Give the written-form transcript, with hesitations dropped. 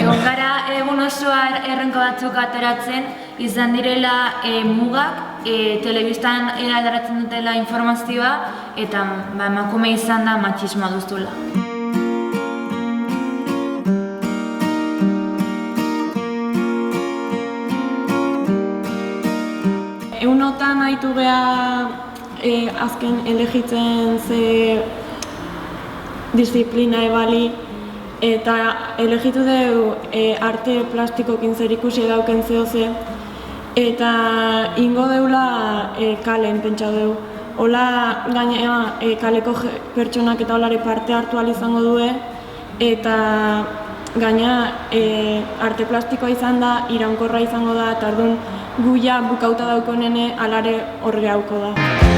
Egon gara egun osoa erronka batzuk ateratzen, izan direla mugak, telebistan alderatzen dutela informazioa, eta emakume izan da matxismoa duzula. Egunotan haitu beha azken elegitzen ze disiplina ebali, eta elegitu dugu arte plastikokin zerikusi dauken zehoze, eta ingo deula kalen pentsau dugu. Hola gainera kaleko pertsonak eta holare parte hartu ahal izango due, eta gainera arte plastikoa izan da, iraunkorra izango da, eta orduan guia bukauta daukonene alare horre hauko da.